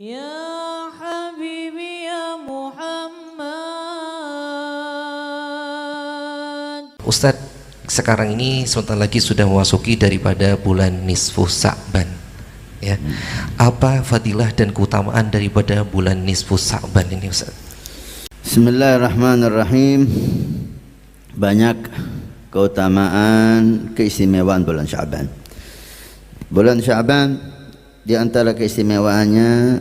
Ya Habibi ya Muhammad. Ustadz, sekarang ini sebentar lagi sudah memasuki daripada bulan nisfu Sa'ban, ya. Apa fadilah dan keutamaan daripada bulan nisfu Sa'ban ini, Ustadz? Bismillahirrahmanirrahim. Banyak keutamaan, keistimewaan bulan Sya'ban. Bulan Sya'ban di antara keistimewaannya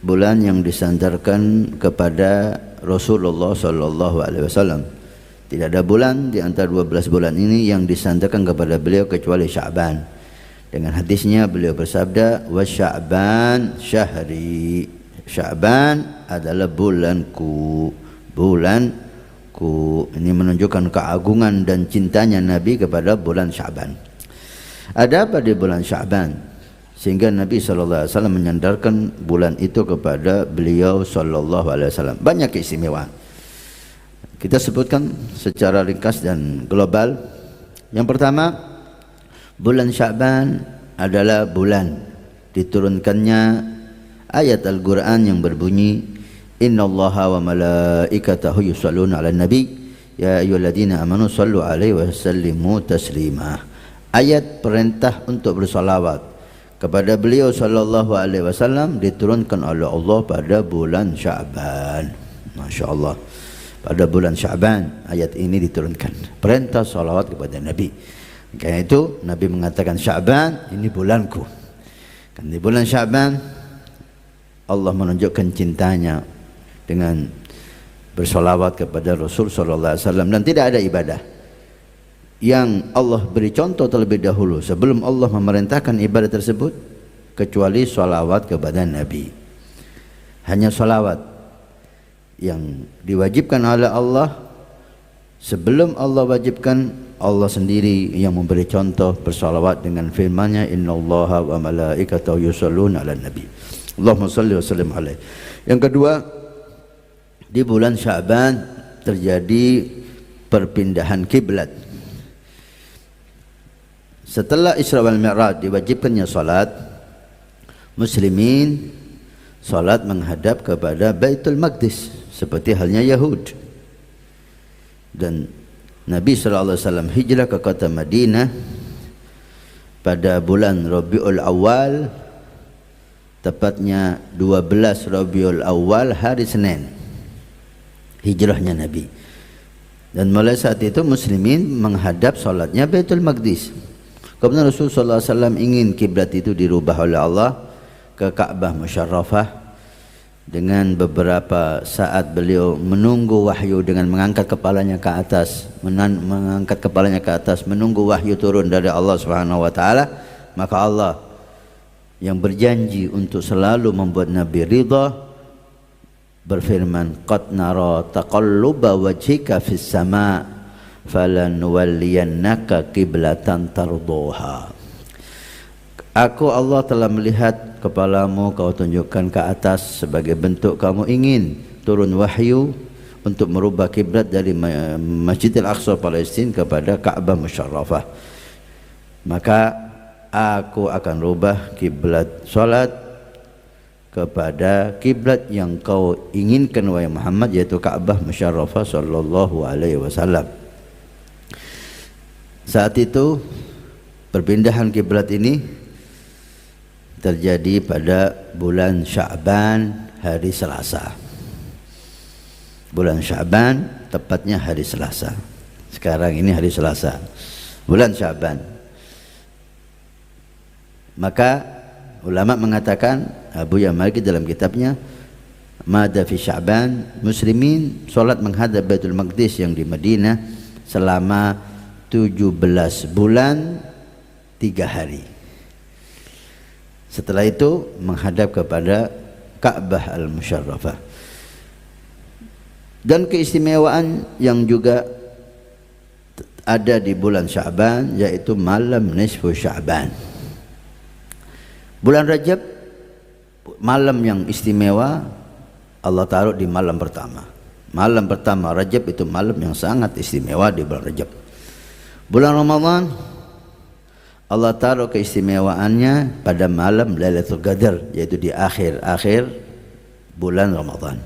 bulan yang disandarkan kepada Rasulullah sallallahu alaihi wasallam. Tidak ada bulan di antara 12 bulan ini yang disandarkan kepada beliau kecuali Sya'ban. Dengan hadisnya beliau bersabda, "Wa Sya'ban syahri." Sya'ban adalah bulanku. Bulanku. Ini menunjukkan keagungan dan cintanya Nabi kepada bulan Sya'ban. Ada apa di bulan Sya'ban sehingga Nabi sallallahu alaihi wasallam menyandarkan bulan itu kepada beliau sallallahu alaihi wasallam? Banyak keistimewaan. Kita sebutkan secara ringkas dan global. Yang pertama, bulan Sya'ban adalah bulan diturunkannya ayat Al-Quran yang berbunyi, Innallaha wa malaikatahu yusalluna 'alan nabi ya ayyuhalladzina amanu sallu 'alaihi wa sallimu taslima. Ayat perintah untuk bersolawat kepada beliau sallallahu alaihi wasallam diturunkan oleh Allah pada bulan Sya'ban. Masya Allah, pada bulan Sya'ban ayat ini diturunkan, perintah salawat kepada Nabi. Karena itu Nabi mengatakan, Sya'ban ini bulanku. Kan di bulan Sya'ban Allah menunjukkan cintanya dengan bersolawat kepada Rasul sallallahu alaihi wasallam, dan tidak ada ibadah yang Allah beri contoh terlebih dahulu sebelum Allah memerintahkan ibadah tersebut kecuali salawat kepada Nabi. Hanya salawat yang diwajibkan oleh Allah, sebelum Allah wajibkan, Allah sendiri yang memberi contoh bersalawat dengan firman-Nya, Innallaha wa malaikatahu yusholluna 'alan nabi. Allahumma shalli wa sallim alaihi. Yang kedua, di bulan Sya'ban terjadi perpindahan kiblat. Setelah Isra wal Mi'raj diwajibkannya salat, muslimin salat menghadap kepada Baitul Maqdis seperti halnya Yahud. Dan Nabi sallallahu alaihi wasallam hijrah ke kota Madinah pada bulan Rabiul Awal, tepatnya 12 Rabiul Awal, hari Senin hijrahnya Nabi. Dan mulai saat itu muslimin menghadap salatnya Baitul Maqdis. Kemudian Rasulullah SAW ingin kiblat itu dirubah oleh Allah ke Ka'bah Musyarrafah. Dengan beberapa saat beliau menunggu wahyu dengan mengangkat kepalanya ke atas, menunggu wahyu turun dari Allah Subhanahu wa taala. Maka Allah yang berjanji untuk selalu membuat Nabi ridha berfirman, qad nara taqalluba wajhika fis sama' falanuwalliyannaka qiblatan tarduha. Aku Allah telah melihat kepalamu kau tunjukkan ke atas sebagai bentuk kamu ingin turun wahyu untuk merubah kiblat dari Masjidil Aqsa Palestina kepada Ka'bah Musyarrafah. Maka aku akan rubah kiblat salat kepada kiblat yang kau inginkan wahai Muhammad, yaitu Ka'bah Musyarrafah sallallahu alaihi wasallam. Saat itu perpindahan kiblat ini terjadi pada bulan Sya'ban, hari Selasa. Bulan Sya'ban tepatnya hari Selasa. Sekarang ini hari Selasa, bulan Sya'ban. Maka ulama mengatakan, Abu Yamalki dalam kitabnya Mada fi Sya'ban, muslimin salat menghadap Baitul Maqdis yang di Madinah selama 17 bulan 3 hari. Setelah itu menghadap kepada Ka'bah Al-Musyarrafah. Dan keistimewaan yang juga ada di bulan Sya'ban yaitu malam nisfu Sya'ban. Bulan Rajab, malam yang istimewa Allah taruh di malam pertama. Malam pertama Rajab itu malam yang sangat istimewa di bulan Rajab. Bulan Ramadan Allah taruh keistimewaannya pada malam Lailatul Qadar, yaitu di akhir bulan Ramadan.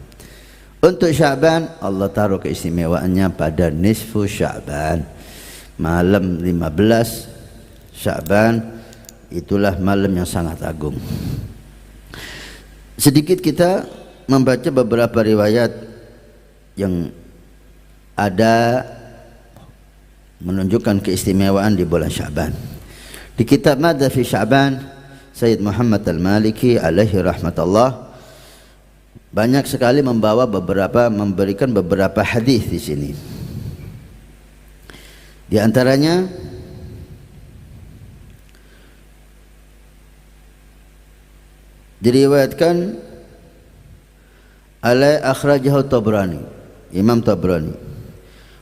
Untuk Sya'ban, Allah taruh keistimewaannya pada nisfu Sya'ban, malam 15 Sya'ban. Itulah malam yang sangat agung. Sedikit kita membaca beberapa riwayat yang ada menunjukkan keistimewaan di bulan Sya'ban. Di kitab Madha fi Sya'ban, Sayyid Muhammad Al-Maliki alaihi rahmatullah banyak sekali memberikan beberapa hadis di sini. Di antaranya diriwayatkan akhrajahu Tabrani, Imam Tabrani,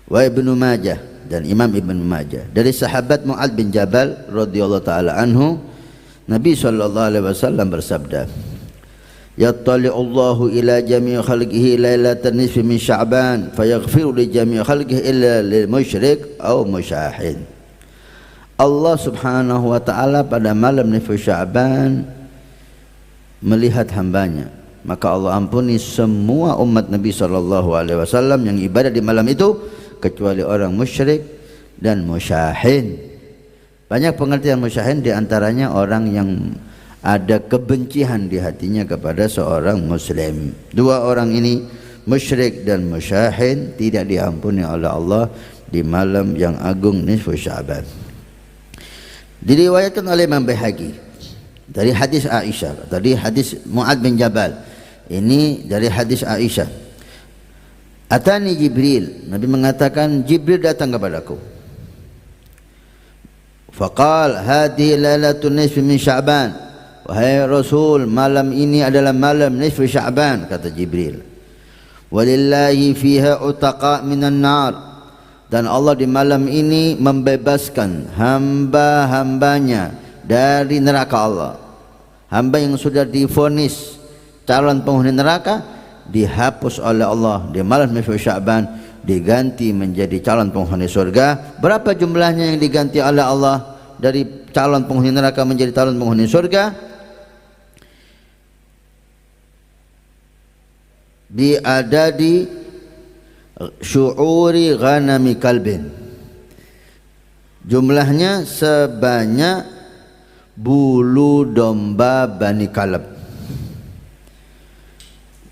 wa Ibnu Majah dan Imam Ibnu Majah dari sahabat Mu'adz bin Jabal radhiyallahu taala anhu, Nabi sallallahu alaihi wasallam bersabda, yattali'u Allahu ila jami' khalqihi lailatan nisfi min Sya'ban fayaghfiru li jami' khalqihi illa lil musyrik aw musyahin. Allah Subhanahu wa taala pada malam nisfu Sya'ban melihat hambanya, maka Allah ampuni semua umat Nabi sallallahu alaihi wasallam yang ibadah di malam itu kecuali orang musyrik dan musyahin. Banyak pengertian musyahin, di antaranya orang yang ada kebencian di hatinya kepada seorang muslim. Dua orang ini, musyrik dan musyahin, tidak diampuni oleh Allah di malam yang agung nisfu Sya'ban. Diriwayatkan oleh Imam Baihaqi dari hadis Aisyah, tadi hadis Mu'adz bin Jabal, ini dari hadis Aisyah. Atani Jibril, Nabi mengatakan Jibril datang kepadaku. Faqal hadhihi lailatun nisfi min Sya'ban. Wahai Rasul, malam ini adalah malam nisfi Sya'ban, kata Jibril. Walillahi fiha utaqa minan nar. Dan Allah di malam ini membebaskan hamba-hambanya dari neraka Allah. Hamba yang sudah divonis calon penghuni neraka dihapus oleh Allah di malam nisfu Sya'ban, diganti menjadi calon penghuni surga. Berapa jumlahnya yang diganti oleh Allah dari calon penghuni neraka menjadi calon penghuni surga? Biadadi syu'uri ghanami kalbin, jumlahnya sebanyak bulu domba Bani Kalb.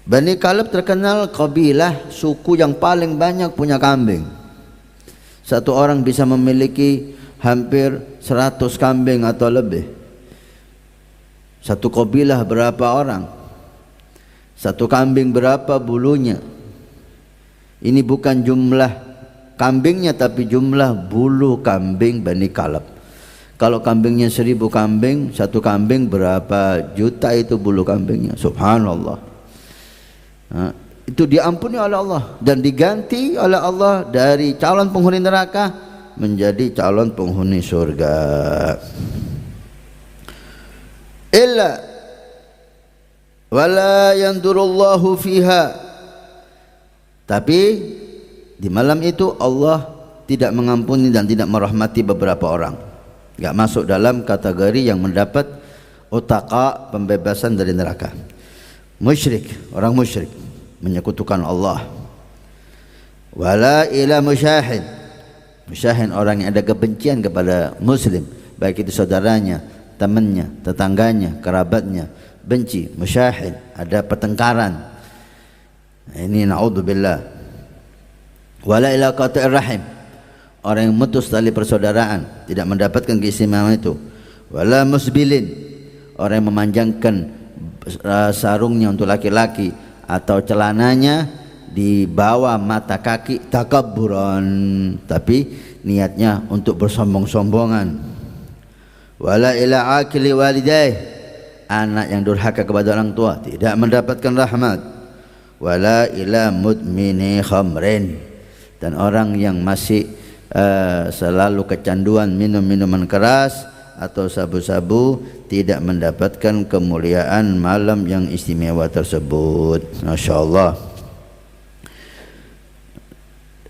Bani Kalb terkenal kabilah suku yang paling banyak punya kambing. Satu orang bisa memiliki hampir 100 kambing atau lebih. Satu kabilah berapa orang? Satu kambing berapa bulunya? Ini bukan jumlah kambingnya, tapi jumlah bulu kambing Bani Kalb. Kalau kambingnya 1000 kambing, satu kambing berapa juta itu bulu kambingnya? Subhanallah. Nah, itu diampuni oleh Allah dan diganti oleh Allah dari calon penghuni neraka menjadi calon penghuni surga. Illa wala yandurullahu fiha, tapi di malam itu Allah tidak mengampuni dan tidak merahmati beberapa orang, enggak masuk dalam kategori yang mendapat utaqa, pembebasan dari neraka. Musyrik, orang musyrik menyekutukan Allah. Wala ila musyahin, musyahin orang yang ada kebencian kepada muslim, baik itu saudaranya, temannya, tetangganya, kerabatnya, benci. Musyahin, ada pertengkaran. Ini naudzubillah. Wala ila qati'ir rahim, orang yang memutus tali persaudaraan, tidak mendapatkan keistimewaan itu. Wala musbilin, orang yang memanjangkan sarungnya untuk laki-laki atau celananya di bawah mata kaki, takabburan, tapi niatnya untuk bersombong-sombongan. Wala ila akili walidayh, anak yang durhaka kepada orang tua tidak mendapatkan rahmat. Wala ila mudmini khamrin, dan orang yang masih selalu kecanduan minum minuman keras atau sabu-sabu tidak mendapatkan kemuliaan malam yang istimewa tersebut. Masya Allah.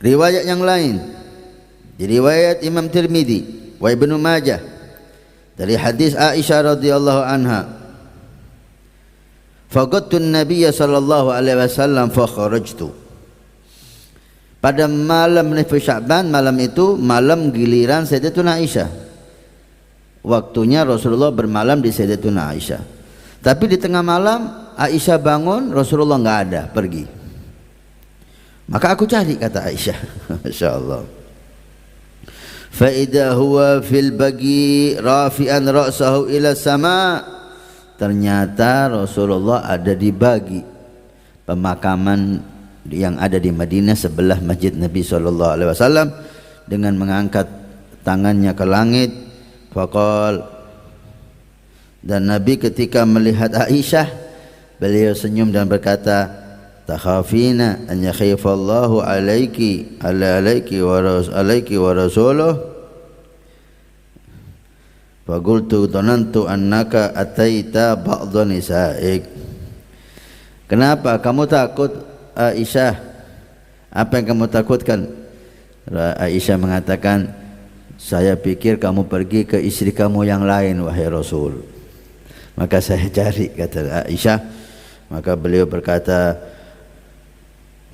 Riwayat yang lain, di riwayat Imam Tirmidzi wa Ibnu Majah Dari hadis Aisyah radhiyallahu anha, faqadtu an-nabiy sallallahu alaihi wasallam fa kharajtu. Pada malam nisfu Sya'ban, malam itu malam giliran Sayyidatuna Aisyah. Waktunya Rasulullah bermalam di Sayyidatuna Aisyah. Tapi di tengah malam Aisyah bangun, Rasulullah enggak ada, pergi. Maka aku cari, kata Aisyah. Masyaallah. Fa idza huwa fil bagi rafi'an ra'sahu ila sama. Ternyata Rasulullah ada di Bagi, pemakaman yang ada di Madinah sebelah Masjid Nabi SAW, dengan mengangkat tangannya ke langit. Faqal, dan Nabi ketika melihat Aisyah, beliau senyum dan berkata, takhafina an yakhifallahu alaiki wa rasuluh. Faqultu dhanantu annaka ataita ba'dha nisa'ik. Kenapa kamu takut, Aisyah? Apa yang kamu takutkan? Aisyah mengatakan, saya pikir kamu pergi ke istri kamu yang lain, wahai Rasul. Maka saya cari, kata Aisyah. Maka beliau berkata,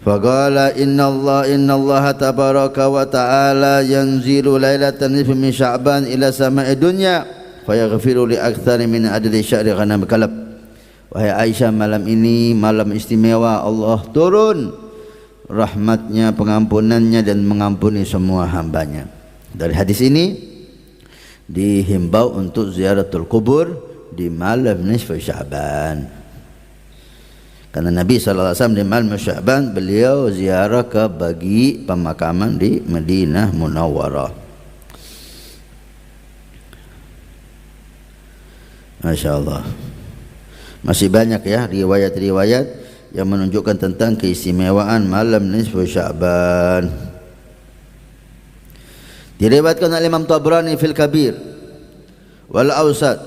faqala innallaha tabaraka wa ta'ala yanzilu lailatan nisfi min Sya'ban ila sama'i dunya fayaghfiru li aktsari min adli syahri ghanam kalab. Wahai Aisyah, malam ini malam istimewa, Allah turun rahmatnya, pengampunannya, dan mengampuni semua hambanya. Dari hadis ini dihimbau untuk ziaratul kubur di malam nisfu Sya'ban. Karena Nabi SAW di malam Sya'ban beliau ziarah ke Bagi, pemakaman di Madinah Munawwarah. Masya Allah. Masih banyak ya riwayat-riwayat yang menunjukkan tentang keistimewaan malam nisfu Sya'ban. Diriwayatkan oleh Imam Tabrani fil Kabir wal Awsat,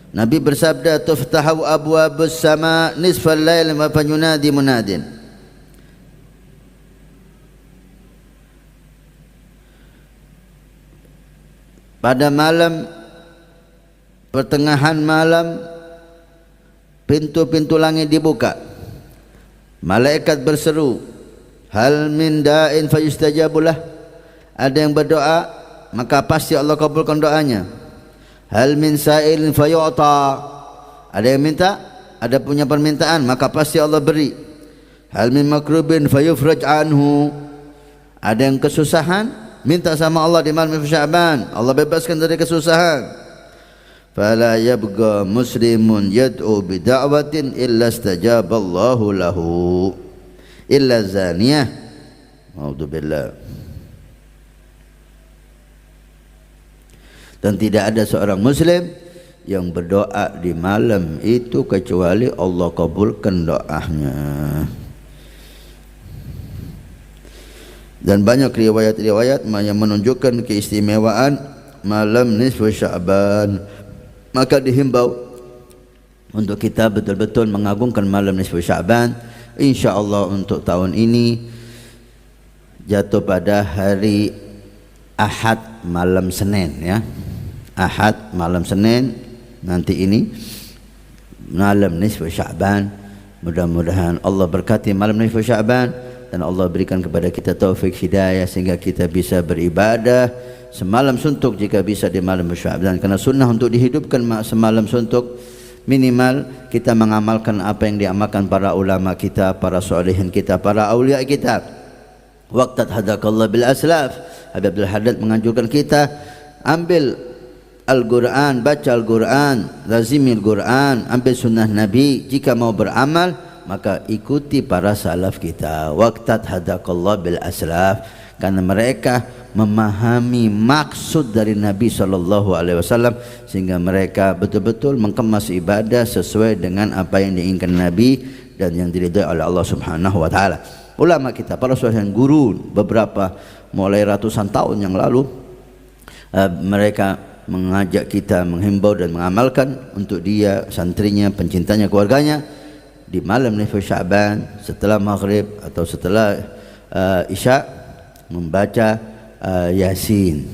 Nabi bersabda, tuftahu abwabus sama nisfal lail wa fayunadi munadin. Pada malam, pertengahan malam, pintu-pintu langit dibuka. Malaikat berseru, hal min da'in fayustajabulah. Ada yang berdoa, maka pasti Allah kabulkan doanya. Hal min sa'ilin fayu'ta. Ada yang minta, ada punya permintaan, maka pasti Allah beri. Hal min makrubin fayufraj anhu. Ada yang kesusahan, minta sama Allah di malam Sya'ban, Allah bebaskan dari kesusahan. Fala yabqa muslimun yad'u bida'watin illa istajaballahu lahu illa zaniyah. A'udzubillah. Dan tidak ada seorang muslim yang berdoa di malam itu kecuali Allah kabulkan doanya. Dan banyak riwayat-riwayat yang menunjukkan keistimewaan malam nisfu Sya'ban. Maka dihimbau untuk kita betul-betul mengagungkan malam nisfu Sya'ban. InsyaAllah untuk tahun ini jatuh pada hari Ahad malam Senin ya. Ahad malam Senin nanti ini malam nisfu Sya'ban. Mudah-mudahan Allah berkati malam nisfu Sya'ban dan Allah berikan kepada kita taufik hidayah sehingga kita bisa beribadah semalam suntuk jika bisa di malam Sya'ban. Karena sunnah untuk dihidupkan semalam suntuk, minimal kita mengamalkan apa yang diamalkan para ulama kita, para solehin kita, para aulia kita. Waqtat hadakallah bil aslaf. Habib Abdul Haddad menganjurkan kita ambil Al-Quran, baca Al-Quran, lazimi Al-Quran, ambil sunnah Nabi. Jika mau beramal, maka ikuti para salaf kita. Waqtat hadakallah bil aslaf. Karena mereka memahami maksud dari Nabi SAW, sehingga mereka betul-betul mengemas ibadah sesuai dengan apa yang diinginkan Nabi dan yang diridhai oleh Allah Subhanahu wa taala. Ulama kita, para salihin guru, beberapa mulai ratusan tahun yang lalu, mereka mengajak kita menghimbau dan mengamalkan untuk dia, santrinya, pencintanya, keluarganya di malam nisfu Sya'ban setelah maghrib atau setelah Isya membaca Yasin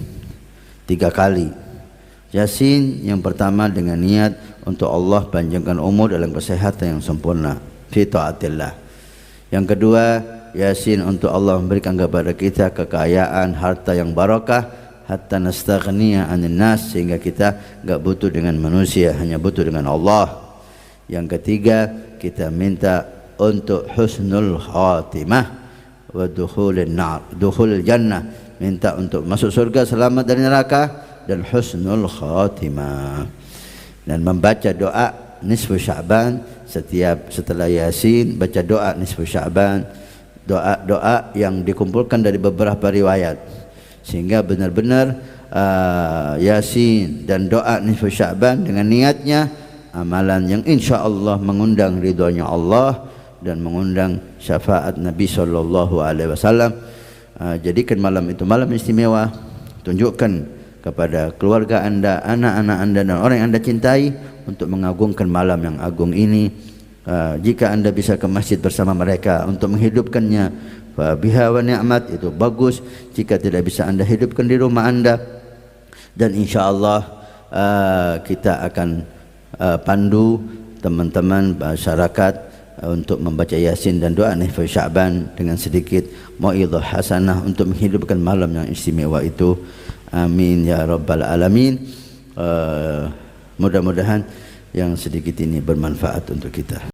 3 kali Yasin yang pertama dengan niat untuk Allah panjangkan umur dalam kesehatan yang sempurna fi taatillah. Yang kedua, Yasin untuk Allah memberikan kepada kita kekayaan, harta yang barakah, hatta nastaghniya 'anil nas, sehingga kita enggak butuh dengan manusia, hanya butuh dengan Allah. Yang ketiga, kita minta untuk husnul khatimah wa dukhulul jannah, minta untuk masuk surga, selamat dari neraka, dan husnul khatimah. Dan membaca doa nisfu Sya'ban setelah Yasin, baca doa nisfu Sya'ban, doa-doa yang dikumpulkan dari beberapa riwayat, sehingga benar-benar Yasin dan doa nisfu Sya'ban dengan niatnya amalan yang insya-Allah mengundang ridhonya Allah dan mengundang syafaat Nabi sallallahu alaihi wasallam. Jadikan malam itu malam istimewa, tunjukkan kepada keluarga anda, anak-anak anda dan orang yang anda cintai untuk mengagungkan malam yang agung ini. Jika anda bisa ke masjid bersama mereka untuk menghidupkannya, fa biha wa ni'mat, itu bagus. Jika tidak bisa anda hidupkan di rumah anda, dan insyaallah kita akan pandu teman-teman masyarakat untuk membaca Yasin dan doa nisfu Sya'ban dengan sedikit mau'izah hasanah untuk menghidupkan malam yang istimewa itu. Amin ya rabbal alamin. Mudah-mudahan yang sedikit ini bermanfaat untuk kita.